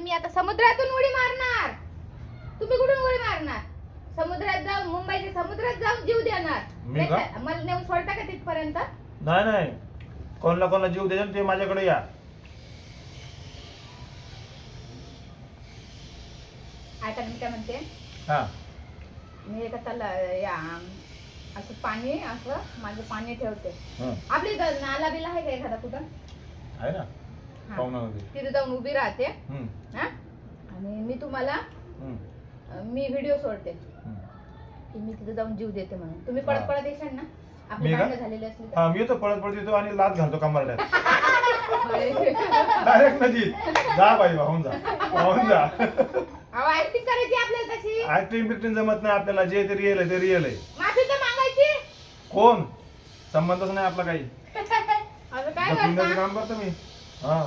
मी आता समुद्रातून उडी मारणार. तुम्ही कुठून उडी मारणार? समुद्रात जाऊन, मुंबईच्या समुद्रात जाऊन जीव देणार. मी का? मला नेऊन सोडता का तिथपर्यंत? नाही कोणाला कोणाला जीव द्यायचा ते माझ्याकडे या. आता मी काय म्हणते, हा मी एका तला या असं पाणी, असं माझं पाणी ठेवते. हं. आपली नाला बिला आहे का एखादा कुठं? आहे ना हा. पाहुणा वगैरे. तिथे जाऊन उभी राहते. हं, हा? आणि मी तुम्हाला हं, मी व्हिडिओ सोडते हं. की मी तिथे जाऊन जीव देते म्हणून. तुम्ही हा. पळत पळत येशाल ना, आपली मी का? भांडणं झालेली असली तर. हा मी येतो पळत पळत येतो आणि लात घालतो कमरड्यात. अरे. डायरेक्ट नदीत. जा बाई वाहून जा. अहो, ऍक्टिंग करायची आपल्याला तशी. ऍक्टिंग बिक्टिंग जमत नाही आपल्याला. जे ते रिअल आहे ते रिअल आहे. माफी तर मागायची. कोण संबंधच नाही आपला काही. असं काय ढकलून द्यायचं करता? काम करतो मी. हा